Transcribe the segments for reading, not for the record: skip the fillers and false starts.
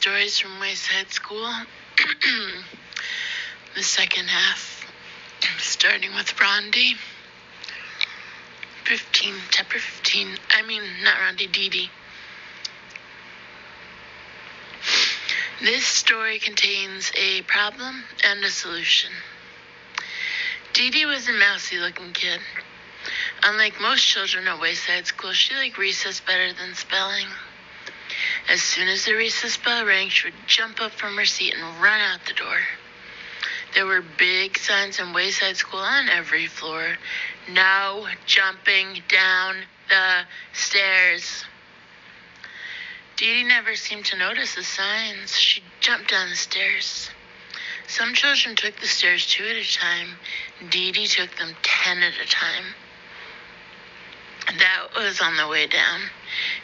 stories from Wayside School. The second half, starting with Rondi. Chapter 15. Not Rondi, Dee. This story contains a problem and a solution. Dee was a mousy-looking kid. Unlike most children at Wayside School, she liked recess better than spelling. As soon as the recess bell rang, she would jump up from her seat and run out the door. There were big signs in Wayside School on every floor. No jumping down the stairs. Dee never seemed to notice the signs. She jumped down the stairs. Some children took the stairs 2 at a time. Dee took them 10 at a time. That was on the way down.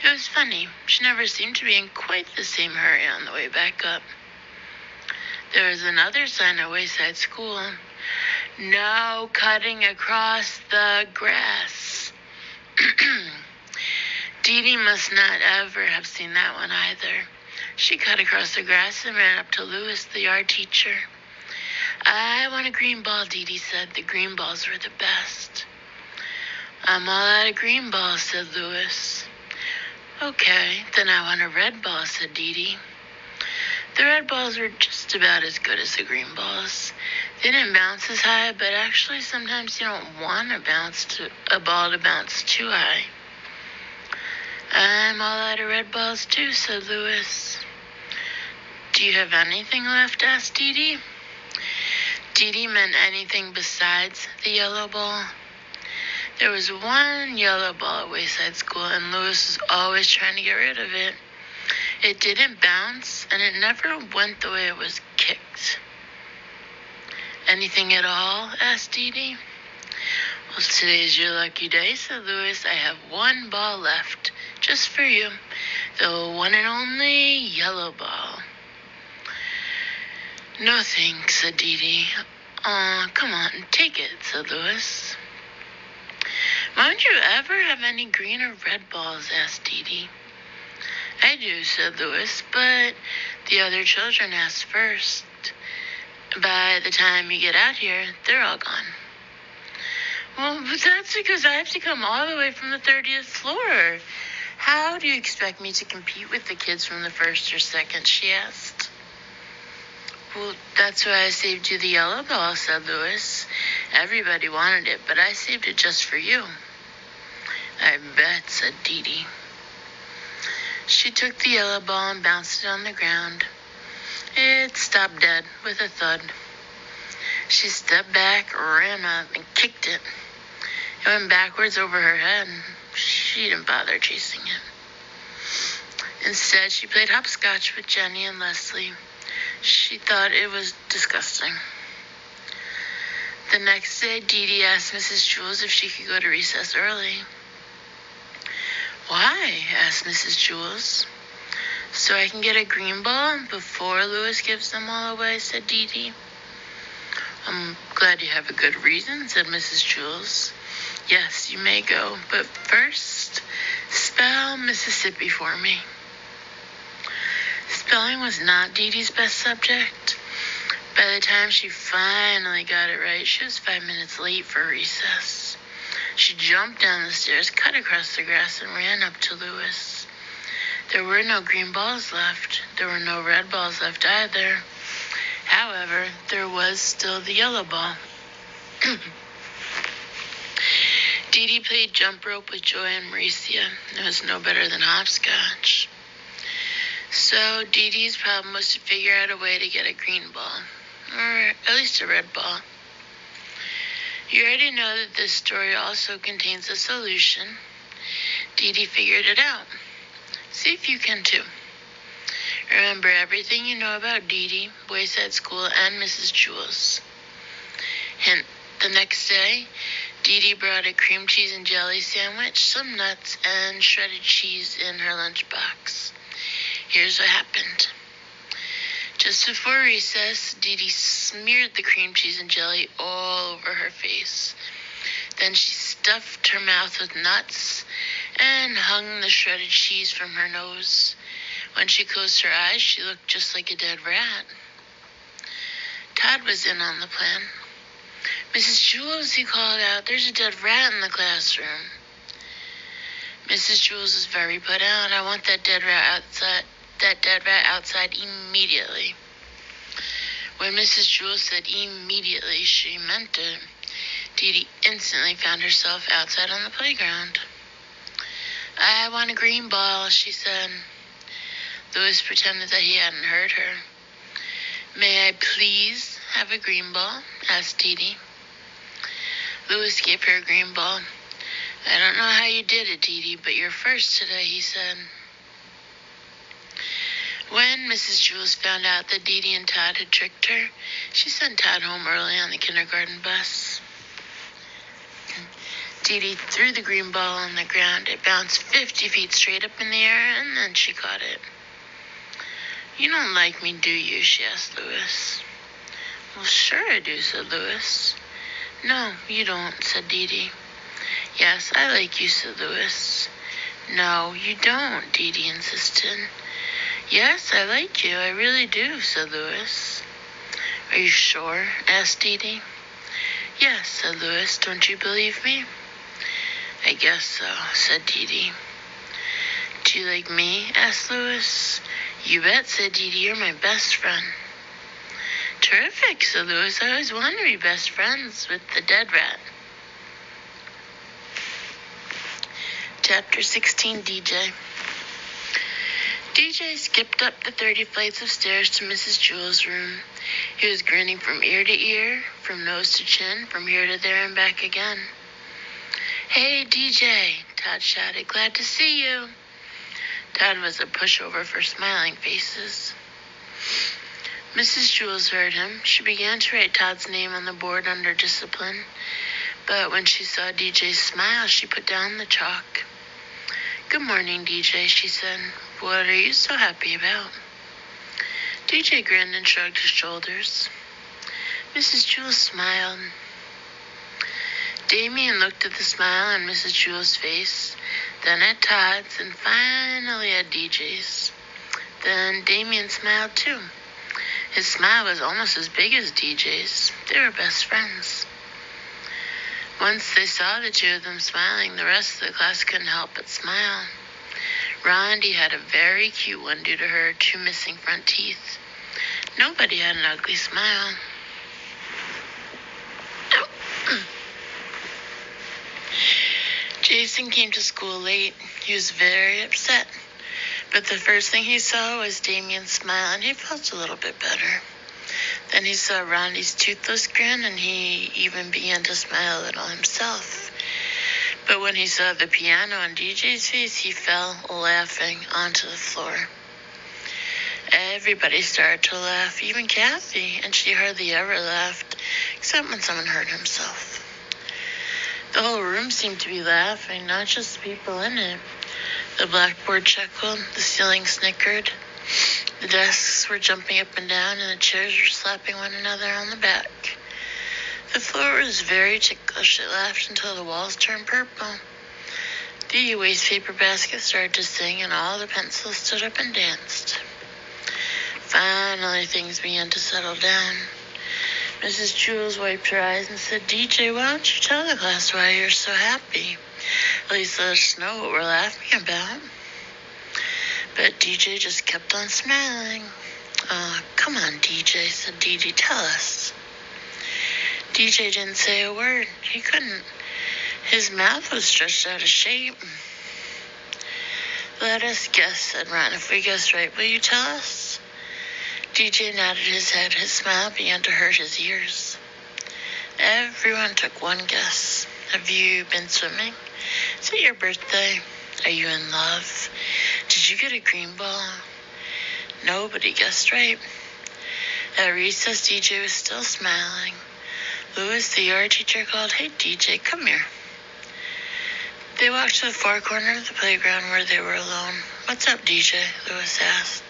It was funny. She never seemed to be in quite the same hurry on the way back up. There was another sign at Wayside School. No cutting across the grass. Dee must not ever have seen that one either. She cut across the grass and ran up to Louis, the art teacher. I want a green ball, Dee said. The green balls were the best. I'm all out of green balls, said Louis. Okay, then I want a red ball, said Dee. The red balls were just about as good as the green balls. They didn't bounce as high, but actually sometimes you don't want a ball to bounce too high. I'm all out of red balls too, said Louis. Do you have anything left? Asked Dee. Dee meant anything besides the yellow ball. There was one yellow ball at Wayside School, and Louis was always trying to get rid of it. It didn't bounce, and it never went the way it was kicked. Anything at all? Asked Dee. Well, today's your lucky day, said Louis. I have one ball left, just for you. The one and only yellow ball. No thanks, said Dee. Come on, take it, said Louis. Why don't you ever have any green or red balls? Asked Dee. I do, said Louis, but the other children asked first. By the time you get out here, they're all gone. Well, but that's because I have to come all the way from the 30th floor. How do you expect me to compete with the kids from the first or second? She asked. Well, that's why I saved you the yellow ball, said Louis. Everybody wanted it, but I saved it just for you. I bet, said Dee. She took the yellow ball and bounced it on the ground. It stopped dead with a thud. She stepped back, ran up, and kicked it. It went backwards over her head. She didn't bother chasing it. Instead, she played hopscotch with Jenny and Leslie. She thought it was disgusting. The next day, Dee asked Mrs. Jules if she could go to recess early. Why? Asked Mrs. Jules. So I can get a green ball before Louis gives them all away, said Dee. I'm glad you have a good reason, said Mrs. Jules. Yes, you may go, but first, spell Mississippi for me. Spelling was not Dee's best subject. By the time she finally got it right, she was 5 minutes late for recess. She jumped down the stairs, cut across the grass, and ran up to Louis. There were no green balls left. There were no red balls left either. However, there was still the yellow ball. Dee played jump rope with Joy and Mauricia. It was no better than hopscotch. So Dee's problem was to figure out a way to get a green ball, or at least a red ball. You already know that this story also contains a solution. Dee figured it out. See if you can too. Remember everything you know about Dee, Wayside School, and Mrs. Jules. Hint, the next day, Dee brought a cream cheese and jelly sandwich, some nuts, and shredded cheese in her lunchbox. Here's what happened. Just before recess, Dee smeared the cream cheese and jelly all over her face. Then she stuffed her mouth with nuts and hung the shredded cheese from her nose. When she closed her eyes, she looked just like a dead rat. Todd was in on the plan. "Mrs. Jules," he called out, "there's a dead rat in the classroom." Mrs. Jules was very put out. "I want that dead rat outside immediately." When Mrs. Jules said immediately, she meant it. Dee Dee instantly found herself outside on the playground. "I want a green ball," she said. Louis pretended that he hadn't heard her. "May I please have a green ball?" asked Dee Dee. Louis gave her a green ball. "I don't know how you did it, Dee Dee, but you're first today," he said. When Mrs. Jules found out that Dee Dee and Todd had tricked her, she sent Todd home early on the kindergarten bus. Dee Dee threw the green ball on the ground. It bounced 50 feet straight up in the air, and then she caught it. "You don't like me, do you?" she asked Louis. "Well, sure I do," said Louis. "No, you don't," said Dee Dee. "Yes, I like you," said Louis. "No, you don't," Dee Dee insisted. "Yes, I like you, I really do," said Louis. "Are you sure?" asked Dee Dee. "Yes," said Louis. "Don't you believe me?" "I guess so," said Dee Dee. "Do you like me?" asked Louis. "You bet," said Dee Dee. "You're my best friend." "Terrific," said Louis. "I always wanted to be best friends with the dead rat." Chapter 16, DJ. DJ skipped up the 30 flights of stairs to Mrs. Jewell's room. He was grinning from ear to ear, from nose to chin, from here to there and back again. "Hey, DJ," Todd shouted. "Glad to see you." Todd was a pushover for smiling faces. Mrs. Jules heard him. She began to write Todd's name on the board under discipline, but when she saw DJ's smile, she put down the chalk. "Good morning, DJ," she said. "What are you so happy about?" DJ grinned and shrugged his shoulders. Mrs. Jules smiled. Damien looked at the smile on Mrs. Jules' face, then at Todd's, and finally at DJ's. Then Damien smiled too. His smile was almost as big as DJ's. They were best friends. Once they saw the two of them smiling, the rest of the class couldn't help but smile. Rondi had a very cute one due to her 2 missing front teeth. Nobody had an ugly smile. Jason came to school late. He was very upset. But the first thing he saw was Damien's smile, and he felt a little bit better. Then he saw Rondi's toothless grin, and he even began to smile a little himself. But when he saw the piano on DJ's face, he fell, laughing, onto the floor. Everybody started to laugh, even Kathy, and she hardly ever laughed, except when someone hurt himself. The whole room seemed to be laughing, not just the people in it. The blackboard chuckled, the ceiling snickered, the desks were jumping up and down, and the chairs were slapping one another on the back. The floor was very ticklish. It laughed until the walls turned purple. The waste paper basket started to sing, and all the pencils stood up and danced. Finally, things began to settle down. Mrs. Jules wiped her eyes and said, "DJ, why don't you tell the class why you're so happy? At least let us know what we're laughing about." But DJ just kept on smiling. "Come on, DJ," said Dee Dee, "tell us." DJ didn't say a word. He couldn't. His mouth was stretched out of shape. "Let us guess," said Ron. "If we guess right, will you tell us?" DJ nodded his head. His smile began to hurt his ears. Everyone took one guess. Have you been swimming? Is it your birthday? Are you in love? Did you get a green ball? Nobody guessed right. At recess, DJ was still smiling. Louis, the art teacher, called, "Hey, DJ, come here." They walked to the far corner of the playground where they were alone. "What's up, DJ?" Louis asked.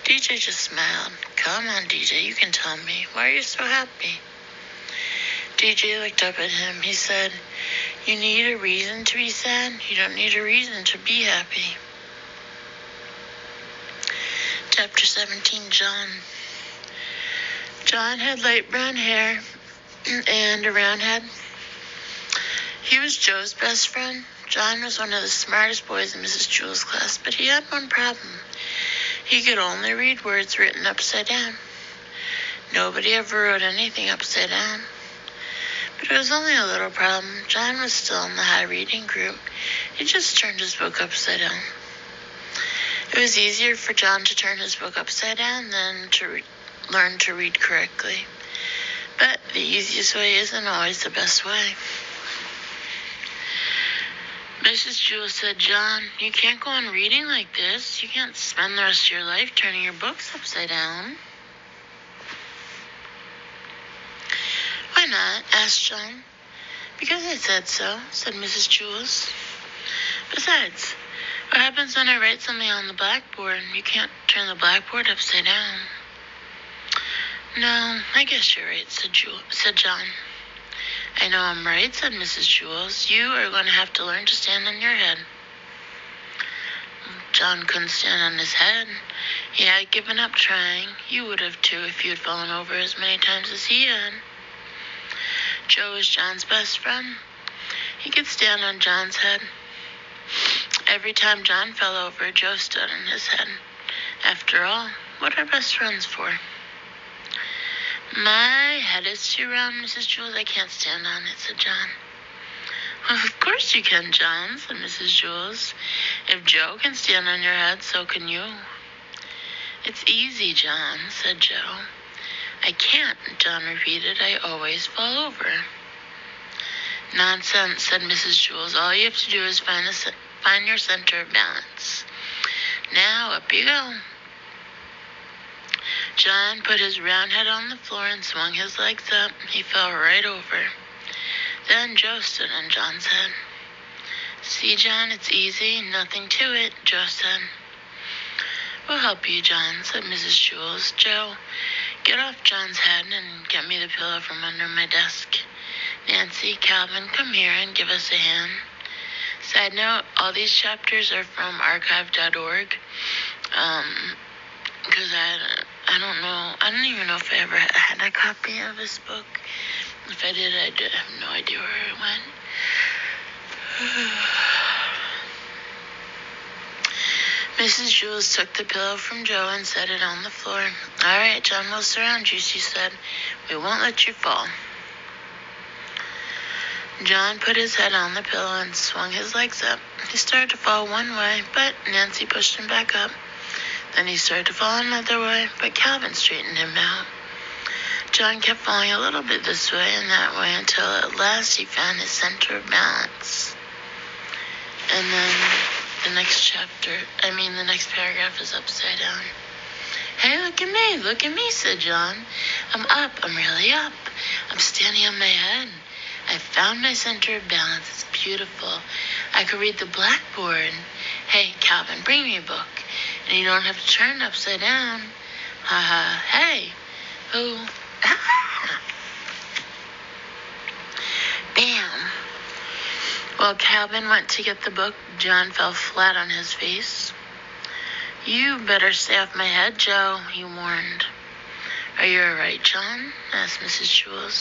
DJ just smiled. "Come on, DJ, you can tell me. Why are you so happy?" DJ looked up at him. He said, "You need a reason to be sad. You don't need a reason to be happy." Chapter 17, John. John had light brown hair and a round head. He was Joe's best friend. John was one of the smartest boys in Mrs. Jewell's class, but he had one problem. He could only read words written upside down. Nobody ever wrote anything upside down. But it was only a little problem. John was still in the high reading group. He just turned his book upside down. It was easier for John to turn his book upside down than to learn to read correctly. But the easiest way isn't always the best way. Mrs. Jewell said, "John, you can't go on reading like this. You can't spend the rest of your life turning your books upside down." "Why not?" asked John. "Because I said so," said Mrs. Jewell. "Besides, what happens when I write something on the blackboard? You can't turn the blackboard upside down." "No, I guess you're right," said John. "I know I'm right," said Mrs. Jewell. "You are going to have to learn to stand on your head." John couldn't stand on his head. He had given up trying. You would have too if you had fallen over as many times as he had. Joe was John's best friend. He could stand on John's head. Every time John fell over, Joe stood on his head. After all, what are best friends for? "My head is too round, Mrs. Jewell. I can't stand on it," said John. "Well, of course you can, John," said Mrs. Jewell. "If Joe can stand on your head, so can you." "It's easy, John," said Joe. "I can't," John repeated. "I always fall over." "Nonsense," said Mrs. Jewell. "All you have to do is find your center of balance. Now, up you go." John put his round head on the floor and swung his legs up. He fell right over. Then Joe stood on John's head. "See, John, it's easy. Nothing to it," Joe said. "We'll help you, John," said Mrs. Jewell. "Joe, get off John's head and get me the pillow from under my desk. Nancy, Calvin, come here and give us a hand." Side note, all these chapters are from archive.org. Because I don't know. I don't even know if I ever had a copy of this book. If I did, I have no idea where it went. Mrs. Jewell took the pillow from Joe and set it on the floor. "All right, John will surround you," she said. "We won't let you fall." John put his head on the pillow and swung his legs up. He started to fall one way, but Nancy pushed him back up. Then he started to fall another way, but Calvin straightened him out. John kept falling a little bit this way and that way until at last he found his center of balance. And then the next paragraph is upside down. "Hey, look at me, said John. "I'm up, I'm really up. I'm standing on my head. I found my center of balance. It's beautiful. I could read the blackboard. Hey, Calvin, bring me a book. And you don't have to turn it upside down. Ha ha, hey. Oh, bam." While Calvin went to get the book, John fell flat on his face. "You better stay off my head, Joe," he warned. "Are you all right, John?" asked Mrs. Jewell.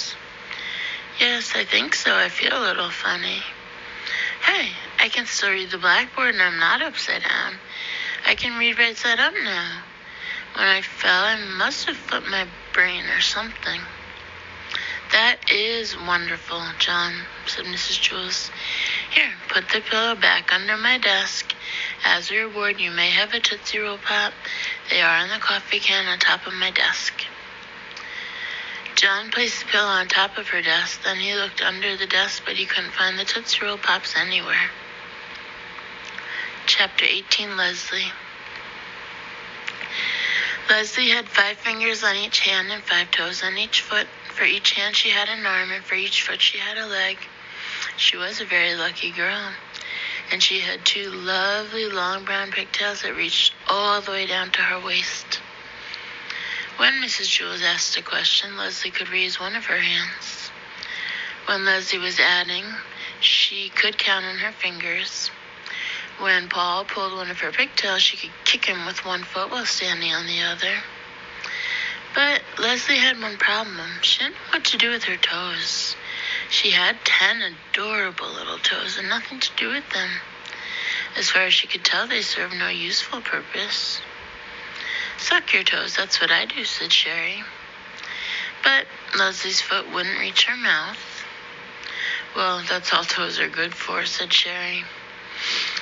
"Yes, I think so. I feel a little funny." "Hey, I can still read the blackboard and I'm not upside down. I can read right side up now. When I fell, I must have flipped my brain or something." "That is wonderful, John," said Mrs. Jewell. "Here, put the pillow back under my desk. As a reward, you may have a Tootsie Roll Pop. They are in the coffee can on top of my desk." John placed the pillow on top of her desk. Then he looked under the desk, but he couldn't find the Tootsie Roll Pops anywhere. Chapter 18, Leslie. Leslie had 5 fingers on each hand and 5 toes on each foot. For each hand she had an arm, and for each foot she had a leg. She was a very lucky girl. And she had 2 lovely long brown pigtails that reached all the way down to her waist. When Mrs. Jewell asked a question, Leslie could raise one of her hands. When Leslie was adding, she could count on her fingers. When Paul pulled one of her pigtails, she could kick him with one foot while standing on the other. But Leslie had one problem. She didn't know what to do with her toes. She had 10 adorable little toes and nothing to do with them. As far as she could tell, they served no useful purpose. "Suck your toes, that's what I do," said Sherry. But Leslie's foot wouldn't reach her mouth. "Well, that's all toes are good for," said Sherry.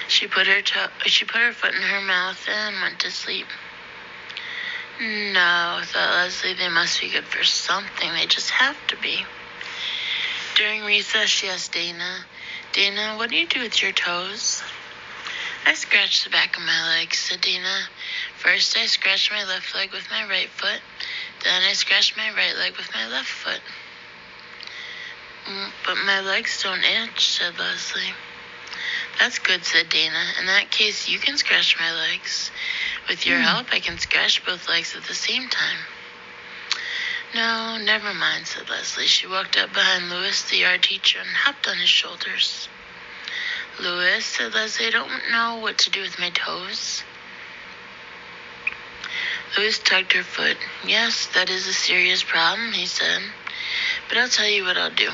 She put her foot in her mouth and went to sleep. No, thought Leslie, they must be good for something. They just have to be. During recess, she asked Dana, "Dana, what do you do with your toes?" "I scratch the back of my legs," said Dana. "First, I scratch my left leg with my right foot. Then I scratch my right leg with my left foot." "But my legs don't itch," said Leslie. "That's good," said Dana. "In that case, you can scratch my legs. With your help, I can scratch both legs at the same time." "No, never mind," said Leslie. She walked up behind Louis, the art teacher, and hopped on his shoulders. "Louis," said Leslie, "I don't know what to do with my toes." Louis tugged her foot. "Yes, that is a serious problem," he said. "But I'll tell you what I'll do.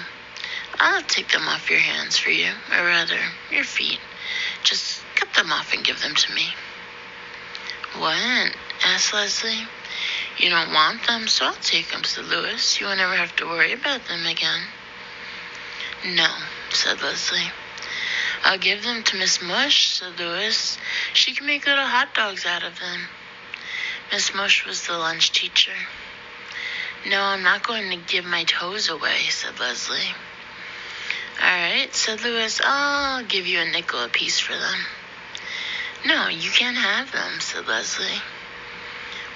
I'll take them off your hands for you, or rather, your feet. Just cut them off and give them to me." "What?" asked Leslie. "You don't want them, so I'll take them," said Louis. "You won't ever have to worry about them again." "No," said Leslie. "I'll give them to Miss Mush," said Louis. "She can make little hot dogs out of them." Miss Mush was the lunch teacher. "No, I'm not going to give my toes away," said Leslie. "All right," said Louis. "I'll give you a nickel apiece for them." "No, you can't have them," said Leslie.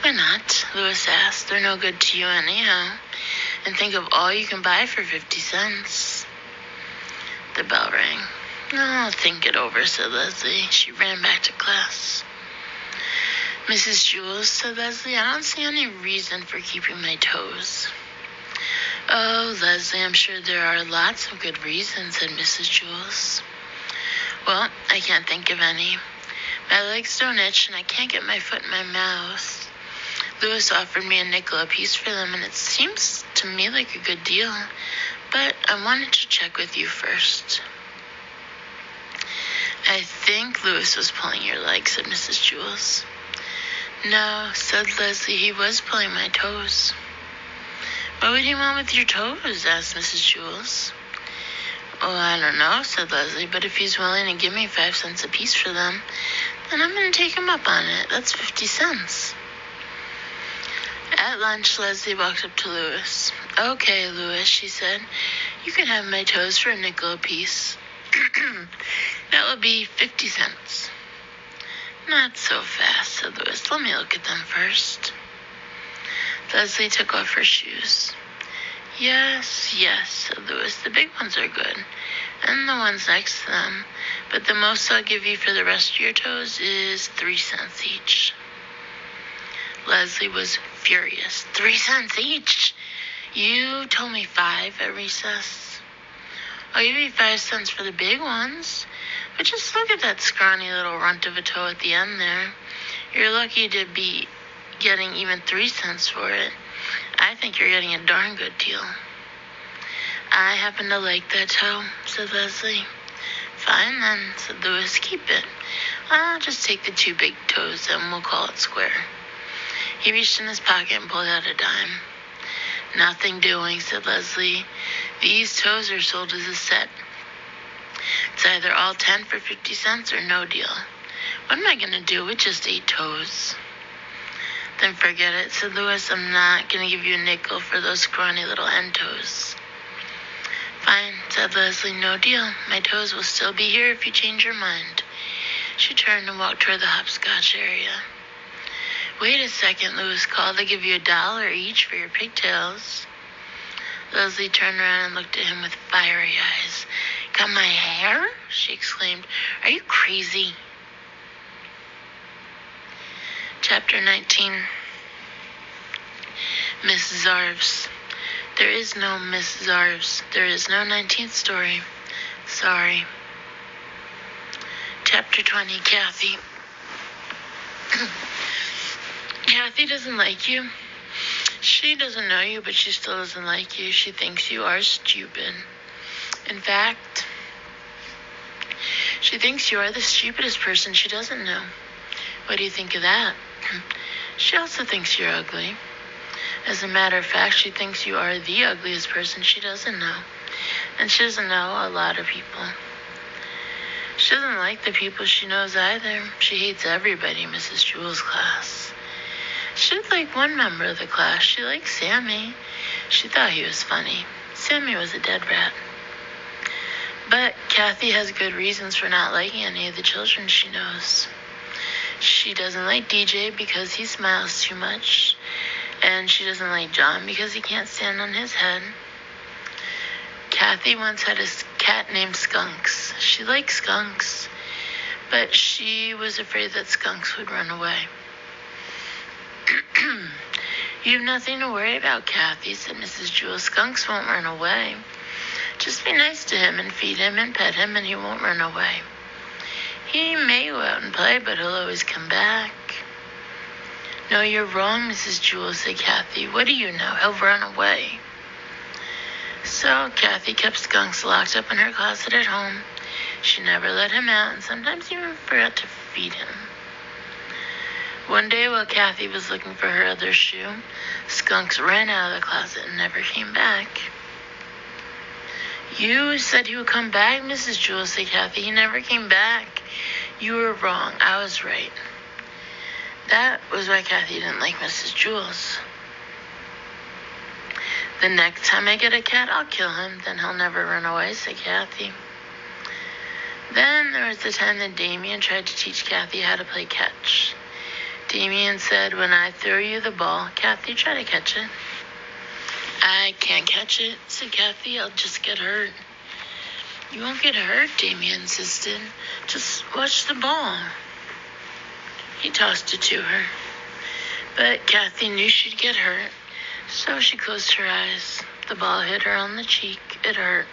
"Why not?" Louis asked. "They're no good to you anyhow. And think of all you can buy for 50 cents. The bell rang. "I'll think it over," said Leslie. She ran back to class. "Mrs. Jules," said Leslie, "I don't see any reason for keeping my toes." "Oh, Leslie, I'm sure there are lots of good reasons," said Mrs. Jules. "Well, I can't think of any. My legs don't itch, and I can't get my foot in my mouth. Louis offered me a nickel apiece for them, and it seems to me like a good deal. But I wanted to check with you first." "I think Louis was pulling your leg," said Mrs. Jules. "No," said Leslie, "he was pulling my toes." "What would he want with your toes?" asked Mrs. Jules. "Oh, I don't know," said Leslie, "but if he's willing to give me 5 cents apiece for them, then I'm going to take him up on it. That's 50 cents. At lunch, Leslie walked up to Louis. "Okay, Louis," she said, "you can have my toes for a nickel apiece. That will be 50 cents. "Not so fast," said Louis. "Let me look at them first." Leslie took off her shoes. Yes, said Louis. "The big ones are good, and the ones next to them. But the most I'll give you for the rest of your toes is 3 cents each." Leslie was furious. 3 cents each? You told me 5 at recess. "I'll give you 5 cents for the big ones. But just look at that scrawny little runt of a toe at the end there. You're lucky to be getting even 3 cents for it. I think you're getting a darn good deal." "I happen to like that toe," said Leslie. "Fine then," said Louis. "Keep it. I'll just take the 2 big toes and we'll call it square." He reached in his pocket and pulled out a dime. "Nothing doing," said Leslie. "These toes are sold as a set. It's either all 10 for 50 cents or no deal. What am I going to do with just 8 toes?" "Then forget it," said Louis. "I'm not going to give you a nickel for those scrawny little end toes." "Fine," said Leslie. "No deal. My toes will still be here if you change your mind." She turned and walked toward the hopscotch area. "Wait a second," Louis called. "I'll give you $1 each for your pigtails." Leslie turned around and looked at him with fiery eyes. "Cut my hair?" she exclaimed. "Are you crazy?" Chapter 19. Miss Zarves. There is no Miss Zarves. There is no 19th story. Sorry. Chapter 20, Kathy. Kathy doesn't like you. She doesn't know you, but she still doesn't like you. She thinks you are stupid. In fact, she thinks you are the stupidest person she doesn't know. What do you think of that? She also thinks you're ugly. As a matter of fact, she thinks you are the ugliest person she doesn't know. And she doesn't know a lot of people. She doesn't like the people she knows either. She hates everybody in Mrs. Jewell's class. She did like one member of the class. She liked Sammy. She thought he was funny. Sammy was a dead rat. But Kathy has good reasons for not liking any of the children she knows. She doesn't like DJ because he smiles too much. And she doesn't like John because he can't stand on his head. Kathy once had a cat named Skunks. She liked skunks, but she was afraid that skunks would run away. You have nothing to worry about, Kathy, said Mrs. Jewell. Skunks won't run away. Just be nice to him and feed him and pet him and he won't run away. He may go out and play, but he'll always come back. No, you're wrong, Mrs. Jewell, said Kathy. What do you know? He'll run away. So Kathy kept Skunks locked up in her closet at home. She never let him out and sometimes even forgot to feed him. One day while Kathy was looking for her other shoe, Skunks ran out of the closet and never came back. You said he would come back, Mrs. Jewell, said Kathy. He never came back. You were wrong. I was right. That was why Kathy didn't like Mrs. Jewell's. The next time I get a cat, I'll kill him. Then he'll never run away, said Kathy. Then there was the time that Damien tried to teach Kathy how to play catch. Damien said, when I throw you the ball, Kathy, try to catch it. I can't catch it, said Kathy. I'll just get hurt. You won't get hurt, Damien insisted. Just watch the ball. He tossed it to her. But Kathy knew she'd get hurt, so she closed her eyes. The ball hit her on the cheek. It hurt.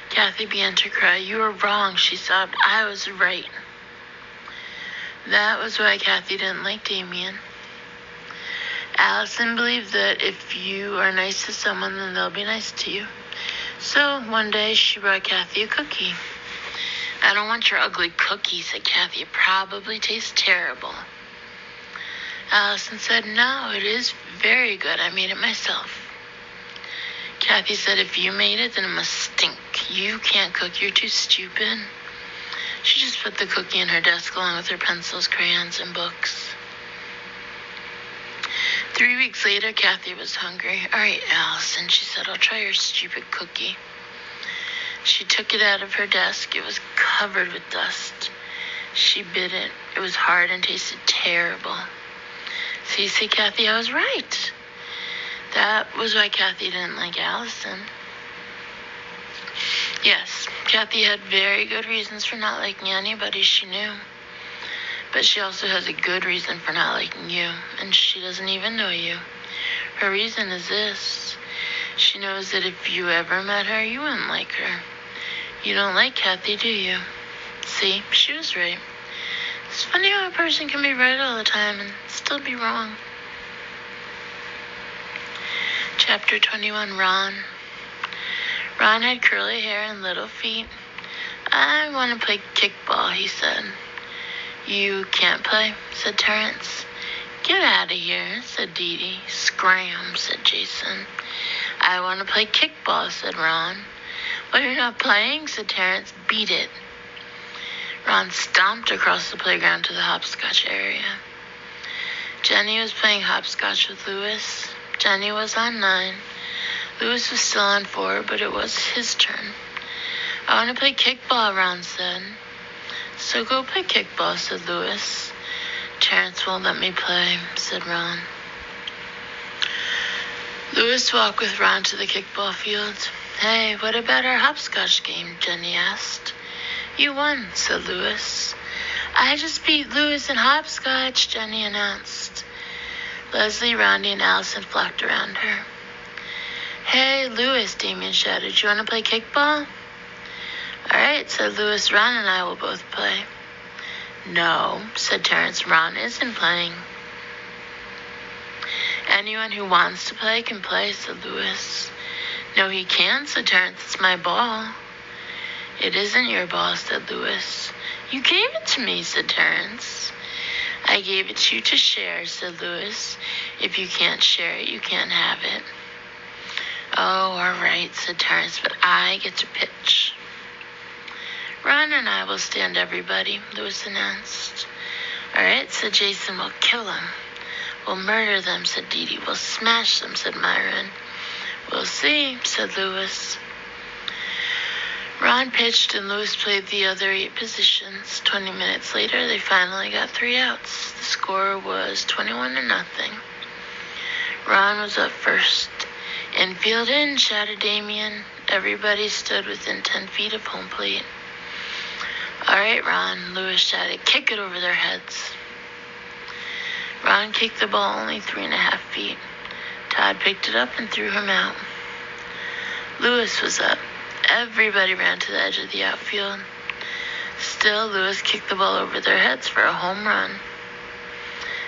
Kathy began to cry. You were wrong, she sobbed. I was right. That was why Kathy didn't like Damien. Allison believed that if you are nice to someone, then they'll be nice to you. So one day she brought Kathy a cookie. I don't want your ugly cookie, said Kathy. It probably tastes terrible. Allison said, no, it is very good. I made it myself. Kathy said, if you made it, then it must stink. You can't cook. You're too stupid. She just put the cookie in her desk along with her pencils, crayons, and books. 3 weeks later, Kathy was hungry. All right, Allison, she said, I'll try your stupid cookie. She took it out of her desk. It was covered with dust. She bit it. It was hard and tasted terrible. See, said Kathy, I was right. That was why Kathy didn't like Allison. Yes, Kathy had very good reasons for not liking anybody she knew. But she also has a good reason for not liking you, and she doesn't even know you. Her reason is this. She knows that if you ever met her, you wouldn't like her. You don't like Kathy, do you? See, she was right. It's funny how a person can be right all the time and still be wrong. Chapter 21, Ron. Ron had curly hair and little feet. I want to play kickball, he said. You can't play, said Terrence. Get out of here, said Dee Dee. Scram, said Jason. I want to play kickball, said Ron. Well, you're not playing, said Terrence. Beat it. Ron stomped across the playground to the hopscotch area. Jenny was playing hopscotch with Louis. Jenny was on 9. Louis was still on 4, but it was his turn. I want to play kickball, Ron said. So go play kickball, said Louis. Terrence won't let me play, said Ron. Louis walked with Ron to the kickball field. Hey, what about our hopscotch game? Jenny asked. You won, said Louis. I just beat Louis in hopscotch, Jenny announced. Leslie, Rondi, and Allison flocked around her. Hey, Louis, Damien shouted. You want to play kickball? All right, said Lewis. Ron and I will both play. No, said Terrence. Ron isn't playing. Anyone who wants to play can play, said Lewis. No, he can't, said Terrence. It's my ball. It isn't your ball, said Lewis. You gave it to me, said Terrence. I gave it to you to share, said Lewis. If you can't share it, you can't have it. Oh, all right, said Terrence, but I get to pitch. Ron and I will stand everybody, Lewis announced. All right, said Jason, we'll kill them. We'll murder them, said Dee Dee. We'll smash them, said Myron. We'll see, said Lewis. Ron pitched and Lewis played the other 8 positions. 20 minutes later, they finally got 3 outs. The score was 21-0. Ron was up first. Infield in, shouted Damien. Everybody stood within 10 feet of home plate. All right, Ron, Lewis shouted. Kick it over their heads. Ron kicked the ball only 3.5 feet. Todd picked it up and threw him out. Lewis was up. Everybody ran to the edge of the outfield. Still, Lewis kicked the ball over their heads for a home run.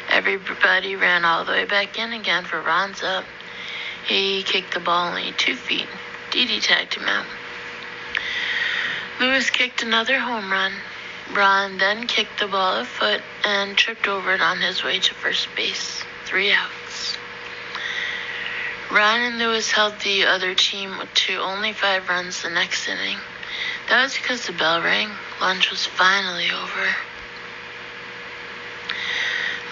Everybody ran all the way back in again for Ron's up. He kicked the ball only 2 feet. Dee Dee tagged him out. Lewis kicked another home run. Ron then kicked the ball a foot and tripped over it on his way to first base. 3 outs. Ron and Lewis held the other team to only 5 runs the next inning. That was because the bell rang. Lunch was finally over.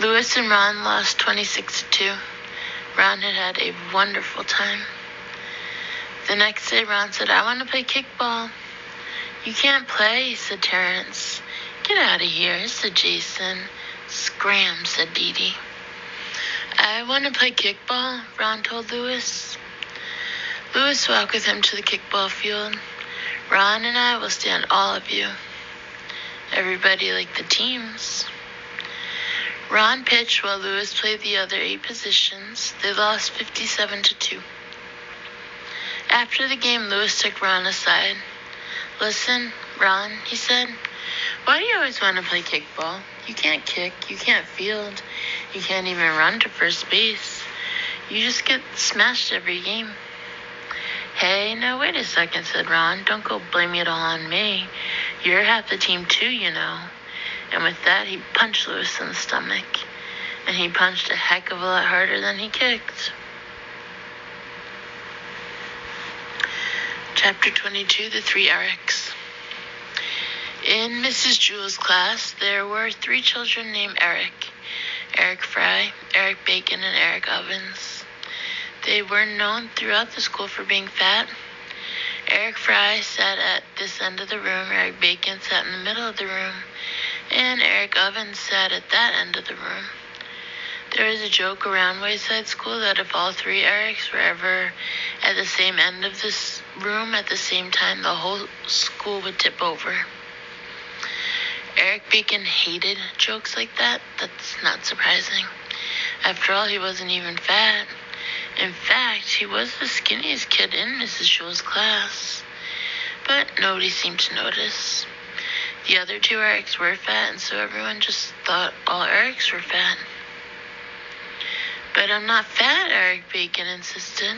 Lewis and Ron lost 26-2. Ron had had a wonderful time. The next day, Ron said, I want to play kickball. You can't play, said Terrence. Get out of here, said Jason. Scram, said Dee Dee. I want to play kickball, Ron told Lewis. Lewis walked with him to the kickball field. Ron and I will stand all of you. Everybody liked the teams. Ron pitched while Lewis played the other 8 positions. They lost 57-2. After the game, Lewis took Ron aside. Listen, Ron, he said, why do you always want to play kickball? You can't kick, you can't field, you can't even run to first base. You just get smashed every game. Hey, now wait a second, said Ron. Don't go blaming it all on me. You're half the team too, you know. And with that, he punched Lewis in the stomach. And he punched a heck of a lot harder than he kicked. Chapter 22, The 3 Erics. In Mrs. Jewell's class, there were 3 children named Eric. Eric Fry, Eric Bacon, and Eric Ovens. They were known throughout the school for being fat. Eric Fry sat at this end of the room, Eric Bacon sat in the middle of the room, and Eric Ovens sat at that end of the room. There was a joke around Wayside School that if all 3 Erics were ever at the same end of this room at the same time, the whole school would tip over. Eric Bacon hated jokes like that. That's not surprising. After all, he wasn't even fat. In fact, he was the skinniest kid in Mrs. Jewell's class. But nobody seemed to notice. The other 2 Erics were fat, and so everyone just thought all Erics were fat. But I'm not fat, Eric Bacon insisted.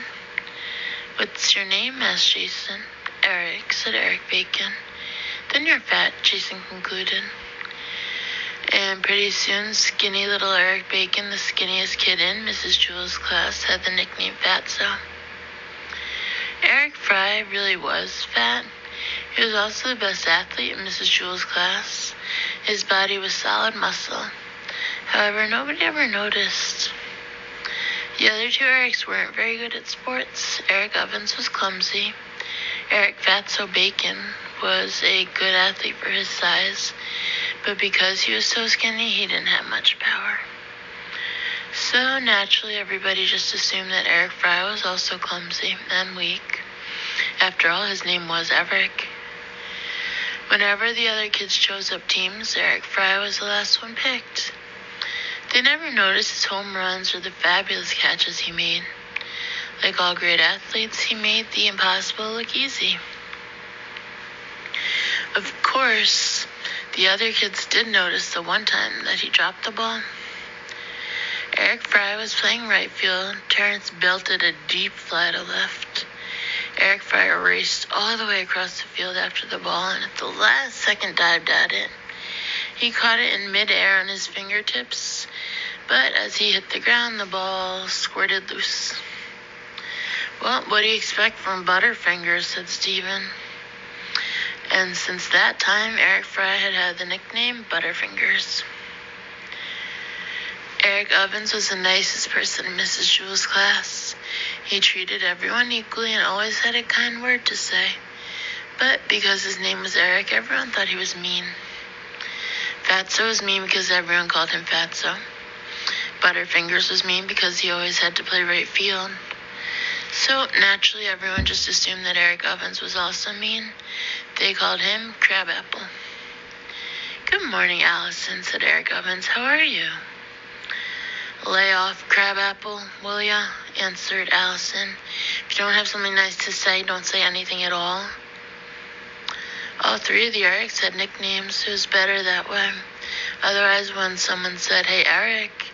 What's your name? Asked Jason. Eric, said Eric Bacon. Then you're fat, Jason concluded. And pretty soon, skinny little Eric Bacon, the skinniest kid in Mrs. Jewell's class, had the nickname Fatso. Eric Fry really was fat. He was also the best athlete in Mrs. Jewell's class. His body was solid muscle. However, nobody ever noticed. The other 2 Erics weren't very good at sports. Eric Ovens was clumsy. Eric Fatso Bacon was a good athlete for his size, but because he was so skinny, he didn't have much power. So naturally, everybody just assumed that Eric Fry was also clumsy and weak. After all, his name was Eric. Whenever the other kids chose up teams, Eric Fry was the last one picked. They never noticed his home runs or the fabulous catches he made. Like all great athletes, he made the impossible look easy. Of course, the other kids did notice the one time that he dropped the ball. Eric Fry was playing right field. Terrence belted a deep fly to left. Eric Fry raced all the way across the field after the ball and at the last second dived at it. He caught it in midair on his fingertips, but as he hit the ground, the ball squirted loose. "Well, what do you expect from Butterfingers?" said Stephen. And since that time, Eric Fry had the nickname Butterfingers. Eric Ovens was the nicest person in Mrs. Jewell's class. He treated everyone equally and always had a kind word to say. But because his name was Eric, everyone thought he was mean. Fatso was mean because everyone called him Fatso. Butterfingers was mean because he always had to play right field. So naturally, everyone just assumed that Eric Ovens was also mean. They called him Crabapple. "Good morning, Allison," said Eric Ovens. "How are you?" "Lay off, Crabapple, will ya?" answered Allison. "If you don't have something nice to say, don't say anything at all." All three of the Erics had nicknames. It was better that way. Otherwise, when someone said, "Hey, Eric,"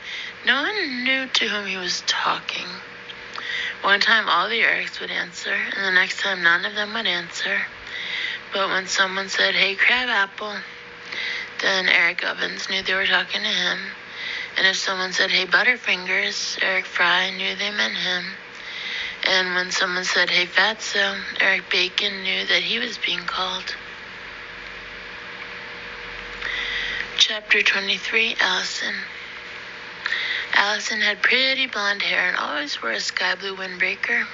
no one knew to whom he was talking. One time, all the Erics would answer, and the next time, none of them would answer. But when someone said, "Hey, Crabapple," then Eric Ovens knew they were talking to him. And if someone said, "Hey, Butterfingers," Eric Fry knew they meant him. And when someone said, "Hey, Fatso," Eric Bacon knew that he was being called. Chapter 23, Allison. Allison had pretty blonde hair and always wore a sky blue windbreaker.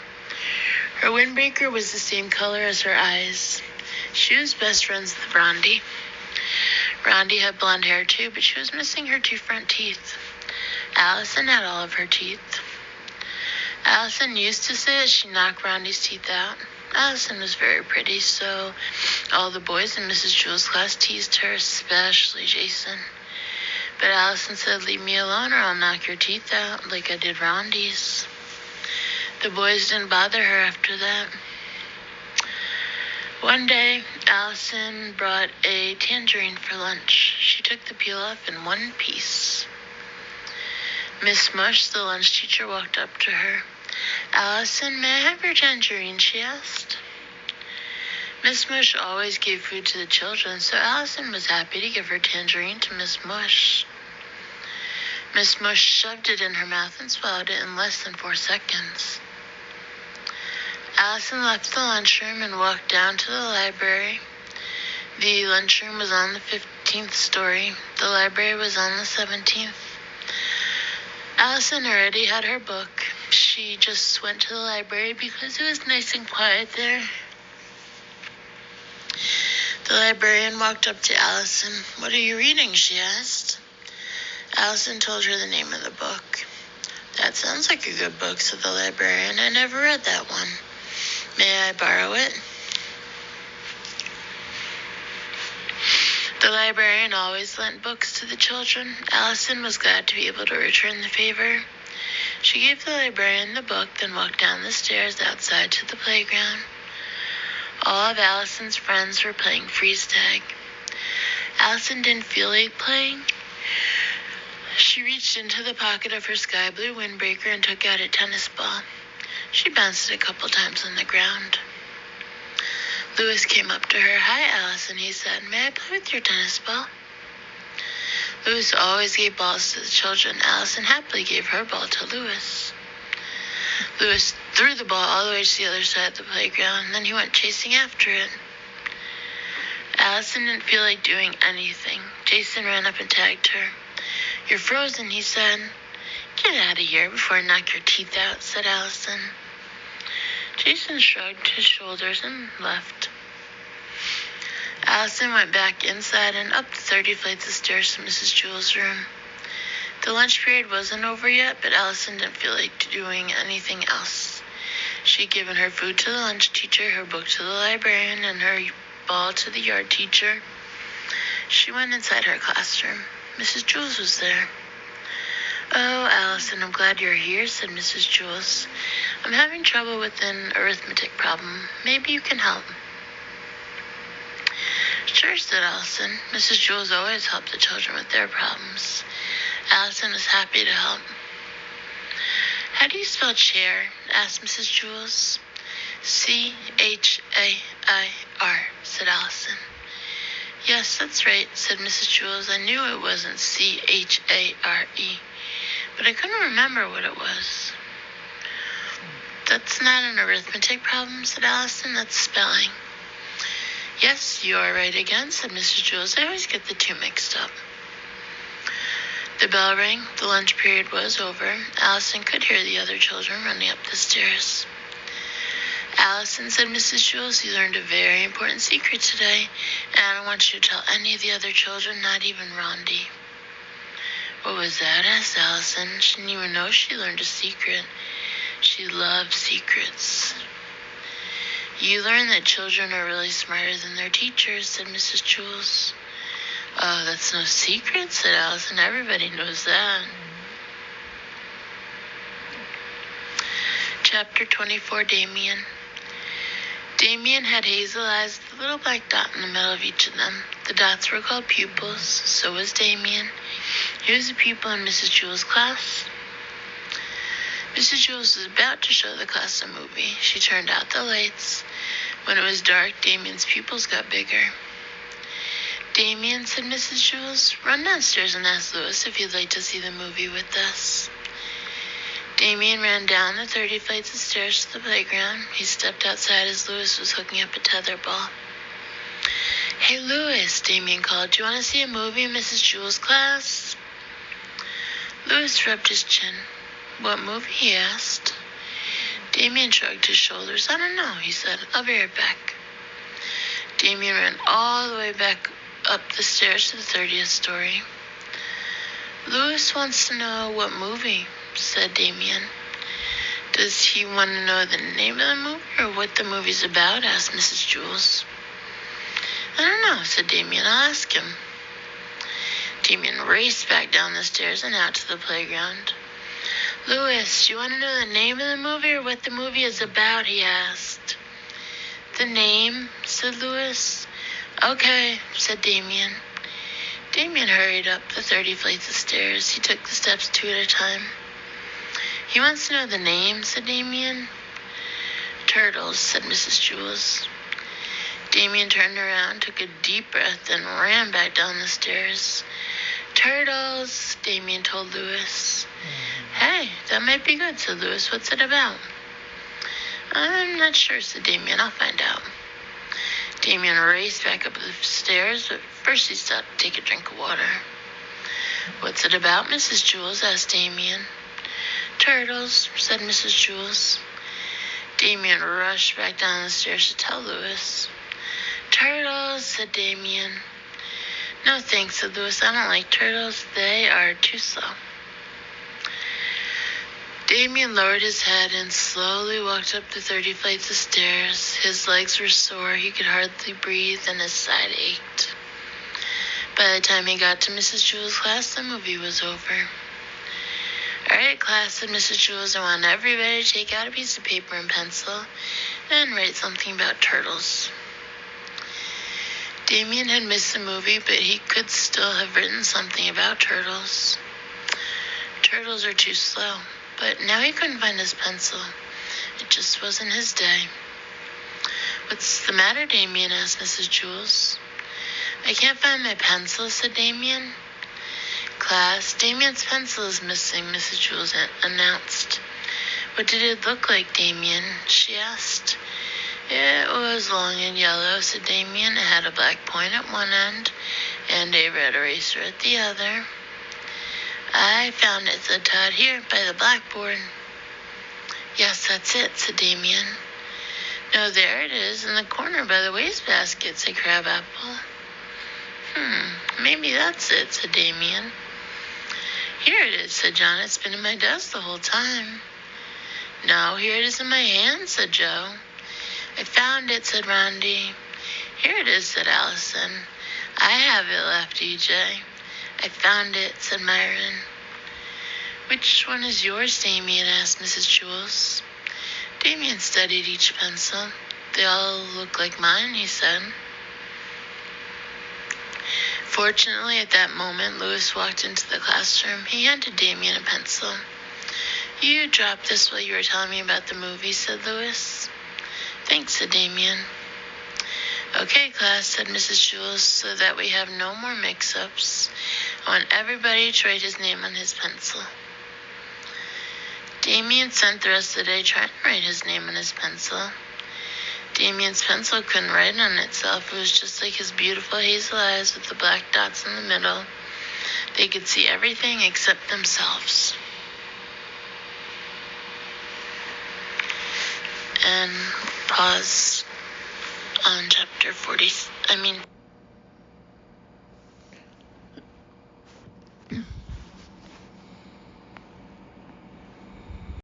Her windbreaker was the same color as her eyes. She was best friends with Rondi. Rondi had blonde hair too, but she was missing her two front teeth. Allison had all of her teeth. Allison used to say that she knocked Rondi's teeth out. Allison was very pretty, so all the boys in Mrs. Jewell's class teased her, especially Jason. But Allison said, "Leave me alone or I'll knock your teeth out, like I did Rondi's." The boys didn't bother her after that. One day, Allison brought a tangerine for lunch. She took the peel off in one piece. Miss Mush, the lunch teacher, walked up to her. "Allison, may I have your tangerine?" she asked. Miss Mush always gave food to the children, so Allison was happy to give her tangerine to Miss Mush. Miss Mush shoved it in her mouth and swallowed it in less than 4 seconds. Allison left the lunchroom and walked down to the library. The lunchroom was on the 15th story. The library was on the 17th. Allison already had her book. She just went to the library because it was nice and quiet there. The librarian walked up to Allison. "What are you reading?" she asked. Allison told her the name of the book. "That sounds like a good book," said the librarian. "I never read that one. May I borrow it?" The librarian always lent books to the children. Allison was glad to be able to return the favor. She gave the librarian the book, then walked down the stairs outside to the playground. All of Allison's friends were playing freeze tag. Allison didn't feel like playing. She reached into the pocket of her sky blue windbreaker and took out a tennis ball. She bounced it a couple times on the ground. Louis came up to her. "Hi, Allison," he said. "May I play with your tennis ball?" Louis always gave balls to the children. Allison happily gave her ball to Louis. Louis threw the ball all the way to the other side of the playground, and then he went chasing after it. Allison didn't feel like doing anything. Jason ran up and tagged her. "You're frozen," he said. "Get out of here before I knock your teeth out," said Allison. Jason shrugged his shoulders and left. Allison went back inside and up the 30 flights of stairs to Mrs. Jewell's room. The lunch period wasn't over yet, but Allison didn't feel like doing anything else. She'd given her food to the lunch teacher, her book to the librarian, and her ball to the yard teacher. She went inside her classroom. Mrs. Jewell was there. "Oh, Allison, I'm glad you're here," said Mrs. Jewell. "I'm having trouble with an arithmetic problem. Maybe you can help." Sure, said Allison. Mrs. Jules always helped the children with their problems. Allison was happy to help. How do you spell chair? Asked Mrs. Jules. C-H-A-I-R, said Allison. Yes, that's right, said Mrs. Jules. I knew it wasn't C-H-A-R-E, but I couldn't remember what it was. That's not an arithmetic problem, said Allison. That's spelling. Yes, you are right again, said Mrs. Jules. I always get the two mixed up. The bell rang. The lunch period was over. Allison could hear the other children running up the stairs. Allison, said Mrs. Jules, you learned a very important secret today, and I don't want you to tell any of the other children, not even Rondi. What was that? Asked Allison. She didn't even know she learned a secret. She loved secrets. You learned that children are really smarter than their teachers, said Mrs. Jules. Oh, that's no secret, said Allison. Everybody knows that. Chapter 24, Damien. Damien had hazel eyes with a little black dot in the middle of each of them. The dots were called pupils. So was Damien. He was a pupil in Mrs. Jules' class. Mrs. Jules was about to show the class a movie. She turned out the lights. When it was dark, Damien's pupils got bigger. Damien, said Mrs. Jules, run downstairs and ask Louis if he'd like to see the movie with us. Damien ran down the 30 flights of stairs to the playground. He stepped outside as Louis was hooking up a tetherball. Hey, Louis, Damien called. Do you want to see a movie in Mrs. Jules' class? Louis rubbed his chin. What movie? He asked. Damien shrugged his shoulders. I don't know, he said. I'll be right back. Damien ran all the way back up the stairs to the 30th story. Louis wants to know what movie, said Damien. Does he want to know the name of the movie or what the movie's about? Asked Mrs. Jules. I don't know, said Damien. I'll ask him. Damien raced back down the stairs and out to the playground. Louis, do you want to know the name of the movie or what the movie is about? He asked. The name, said Louis. Okay, said Damien. Damien hurried up the 30 flights of stairs. He took the steps two at a time. He wants to know the name, said Damien. Turtles, said Mrs. Jules. Damien turned around, took a deep breath, and ran back down the stairs. Turtles, Damien told Louis. Hey, that might be good, said Louis. What's it about? I'm not sure, said Damien. I'll find out. Damien raced back up the stairs, but first he stopped to take a drink of water. What's it about, Mrs. Jules? Asked Damien. Turtles, said Mrs. Jules. Damien rushed back down the stairs to tell Louis. Turtles, said Damien. No thanks, said Louis. I don't like turtles. They are too slow. Damien lowered his head and slowly walked up the 30 flights of stairs. His legs were sore, he could hardly breathe, and his side ached. By the time he got to Mrs. Jules' class, the movie was over. All right, class, said Mrs. Jules, I want everybody to take out a piece of paper and pencil and write something about turtles. Damien had missed the movie, but he could still have written something about turtles. Turtles are too slow. But now he couldn't find his pencil. It just wasn't his day. What's the matter, Damien? Asked Mrs. Jules. I can't find my pencil, said Damien. Class, Damien's pencil is missing, Mrs. Jules announced. What did it look like, Damien? She asked. It was long and yellow, said Damien. It had a black point at one end and a red eraser at the other. I found it, said Todd, here by the blackboard. Yes, that's it, said Damien. No, there it is, in the corner by the wastebasket, said Crabapple. Maybe that's it, said Damien. Here it is, said John. It's been in my desk the whole time. No, here it is in my hand, said Joe. I found it, said Rondi. Here it is, said Allison. I have it, laughed EJ. I found it, said Myron. Which one is yours, Damien? Asked Mrs. Jules. Damien studied each pencil. They all look like mine, he said. Fortunately, at that moment, Louis walked into the classroom. He handed Damien a pencil. You dropped this while you were telling me about the movie, said Louis. Thanks, said Damien. Okay, class, said Mrs. Jules, so that we have no more mix-ups. I want everybody to write his name on his pencil. Damien spent the rest of the day trying to write his name on his pencil. Damien's pencil couldn't write on itself. It was just like his beautiful hazel eyes with the black dots in the middle. They could see everything except themselves. And pause on chapter 40.